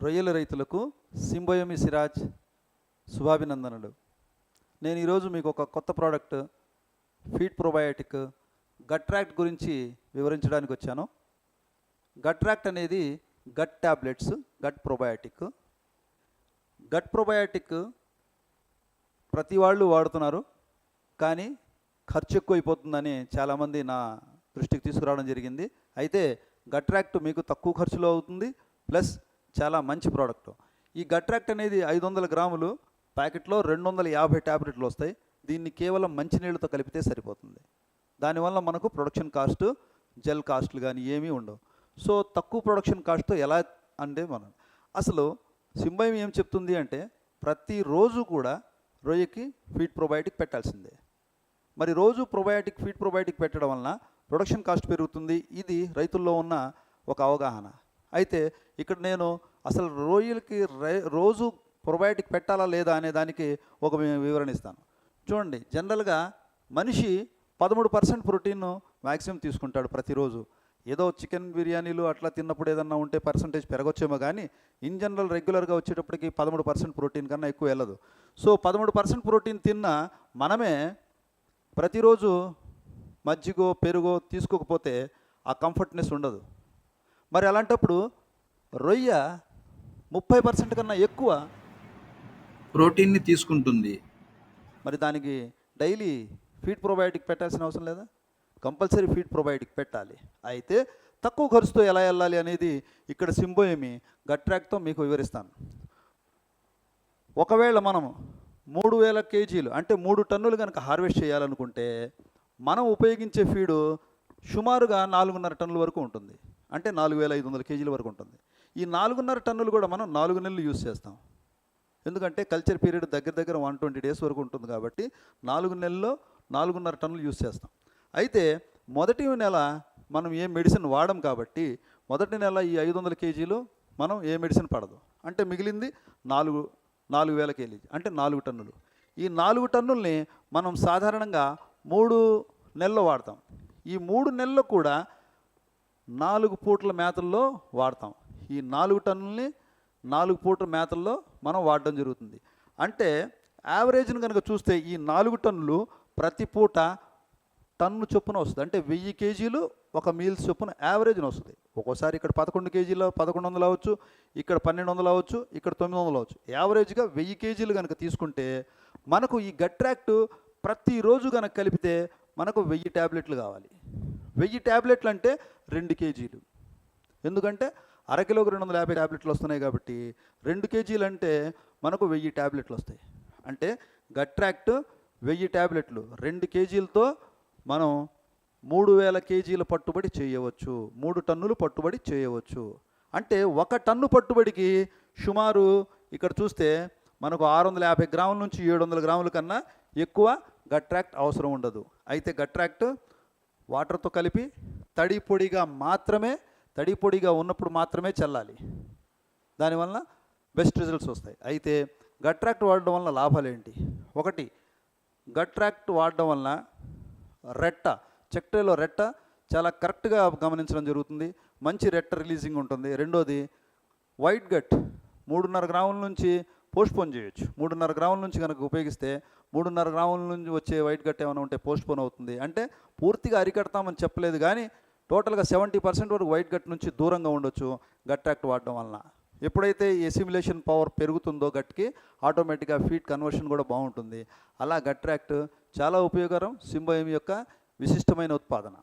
రొయ్యల రైతులకు సింబయోమి సిరాజ్ శుభాభినందనలు. నేను ఈరోజు మీకు ఒక కొత్త ప్రోడక్ట్ ఫీడ్ ప్రోబయాటిక్ గట్రాక్ట్ గురించి వివరించడానికి వచ్చాను. గట్రాక్ట్ అనేది gut tablets, gut probiotic. Gut probiotic ప్రతి వాళ్ళు వాడుతున్నారు, కానీ ఖర్చు ఎక్కువైపోతుందని చాలామంది నా దృష్టికి తీసుకురావడం జరిగింది. అయితే గట్రాక్ట్ మీకు తక్కువ ఖర్చులో అవుతుంది, ప్లస్ చాలా మంచి ప్రోడక్ట్. ఈ గట్రాక్ట్ అనేది 500 గ్రాములు ప్యాకెట్లో 250 ట్యాబ్లెట్లు వస్తాయి. దీన్ని కేవలం మంచినీళ్ళతో కలిపితే సరిపోతుంది. దానివల్ల మనకు ప్రొడక్షన్ కాస్ట్, జెల్ కాస్ట్లు కానీ ఏమీ ఉండవు. సో తక్కువ ప్రొడక్షన్ కాస్ట్తో ఎలా అంటే మనం అసలు సింబయోమి ఏం చెప్తుంది అంటే ప్రతిరోజు కూడా రొయ్యకి ఫీడ్ ప్రోబయాటిక్ పెట్టాల్సిందే. మరి రోజు ఫీడ్ ప్రోబయాటిక్ పెట్టడం వలన ప్రొడక్షన్ కాస్ట్ పెరుగుతుంది. ఇది రైతుల్లో ఉన్న ఒక అవగాహన. అయితే ఇక్కడ నేను అసలు రొయ్యలకి రోజు ప్రోబయాటిక్ పెట్టాలా లేదా అనే దానికి ఒక వివరణ ఇస్తాను. చూడండి, జనరల్గా మనిషి 13% ప్రోటీన్ మ్యాక్సిమం తీసుకుంటాడు ప్రతిరోజు. ఏదో చికెన్ బిర్యానీలు అట్లా తిన్నప్పుడు ఏదన్నా ఉంటే పర్సంటేజ్ పెరగొచ్చేమో, కానీ ఇన్ జనరల్ రెగ్యులర్గా వచ్చేటప్పటికి 13% ప్రోటీన్ కన్నా ఎక్కువ వెళ్ళదు. సో 13% ప్రోటీన్ తిన్న మనమే ప్రతిరోజు మజ్జిగో పెరుగో తీసుకోకపోతే ఆ కంఫర్ట్నెస్ ఉండదు. మరి అలాంటప్పుడు రొయ్య 30% కన్నా ఎక్కువ ప్రోటీన్ని తీసుకుంటుంది. మరి దానికి డైలీ ఫీడ్ ప్రోబయాటిక్ పెట్టాల్సిన అవసరం లేదా? కంపల్సరీ ఫీడ్ ప్రోబయాటిక్ పెట్టాలి. అయితే తక్కువ ఖర్చుతో ఎలా వెళ్ళాలి అనేది ఇక్కడ సింబయోమి గట్రాక్ట్తో మీకు వివరిస్తాను. ఒకవేళ మనం 3000 కేజీలు అంటే 3 టన్నులు కనుక హార్వెస్ట్ చేయాలనుకుంటే మనం ఉపయోగించే ఫీడు సుమారుగా 4.5 టన్నుల వరకు ఉంటుంది. అంటే 4500 కేజీల వరకు ఉంటుంది. ఈ 4.5 టన్నులు కూడా మనం 4 నెలలు యూజ్ చేస్తాం. ఎందుకంటే కల్చర్ పీరియడ్ దగ్గర 120 డేస్ వరకు ఉంటుంది కాబట్టి 4 నెలల్లో 4.5 టన్నులు యూజ్ చేస్తాం. అయితే మొదటి నెల మనం ఏ మెడిసిన్ వాడం కాబట్టి మొదటి నెల ఈ 500 కేజీలు మనం ఏ మెడిసిన్ పడదు. అంటే మిగిలింది 4000 కేజీ అంటే 4 టన్నులు. ఈ 4 టన్నుల్ని మనం సాధారణంగా 3 నెలల్లో వాడతాం. ఈ 3 నెలల్లో కూడా 4 పూటల మేతల్లో వాడతాం. ఈ 4 టన్నుల్ని 4 పూటల మేతల్లో మనం వాడడం జరుగుతుంది. అంటే యావరేజ్ని కనుక చూస్తే ఈ 4 టన్నులు ప్రతి పూట టన్ను చొప్పున వస్తుంది. అంటే 1000 కేజీలు ఒక మీల్స్ చొప్పున యావరేజ్ని వస్తుంది. ఒక్కోసారి ఇక్కడ 11 కేజీలో 1100 అవ్వచ్చు, ఇక్కడ 1200 అవ్వచ్చు, ఇక్కడ 900 అవ్వచ్చు. యావరేజ్గా 1000 కేజీలు కనుక తీసుకుంటే మనకు ఈ గట్రాక్ట్ ప్రతిరోజు కనుక కలిపితే మనకు 1000 ట్యాబ్లెట్లు కావాలి. 1000 ట్యాబ్లెట్లు అంటే 2 కేజీలు. ఎందుకంటే అరకిలోకి 250 ట్యాబ్లెట్లు వస్తున్నాయి కాబట్టి 2 కేజీలు అంటే మనకు 1000 ట్యాబ్లెట్లు వస్తాయి. అంటే గట్రాక్ట్ 1000 ట్యాబ్లెట్లు 2 కేజీలతో మనం 3000 కేజీల పట్టుబడి చేయవచ్చు, 3 టన్నులు పట్టుబడి చేయవచ్చు. అంటే 1 టన్ను పట్టుబడికి సుమారు ఇక్కడ చూస్తే మనకు 650 గ్రాముల నుంచి 700 గ్రాముల కన్నా ఎక్కువ గట్రాక్ట్ అవసరం ఉండదు. అయితే గట్రాక్ట్ వాటర్తో కలిపి తడి పొడిగా ఉన్నప్పుడు మాత్రమే చల్లాలి. దానివల్ల బెస్ట్ రిజల్ట్స్ వస్తాయి. అయితే గట్రాక్ట్ వాడడం వల్ల లాభాలు ఏంటి? ఒకటి, గట్రాక్ట్ వాడడం వలన చెక్కలో రెట్ట చాలా కరెక్ట్గా గమనించడం జరుగుతుంది. మంచి రెట్ట రిలీజింగ్ ఉంటుంది. రెండోది, వైట్ గట్ 3.5 గ్రాముల నుంచి పోస్ట్పోన్ చేయొచ్చు. 3.5 గ్రాముల నుంచి కనుక ఉపయోగిస్తే 3.5 గ్రాముల నుంచి వచ్చే వైట్ గట్ ఏమైనా ఉంటే పోస్ట్పోన్ అవుతుంది. అంటే పూర్తిగా అరికడతామని చెప్పలేదు, కానీ టోటల్గా 70% వరకు వైట్ గట్ నుంచి దూరంగా ఉండొచ్చు గట్రాక్ట్ వాడడం వలన. ఎప్పుడైతే ఎసిమిలేషన్ పవర్ పెరుగుతుందో గట్కి ఆటోమేటిక్గా ఫీడ్ కన్వర్షన్ కూడా బాగుంటుంది. అలా గట్రాక్ట్ చాలా ఉపయోగకరం. సింబయోమి యొక్క విశిష్టమైన ఉత్పాదన.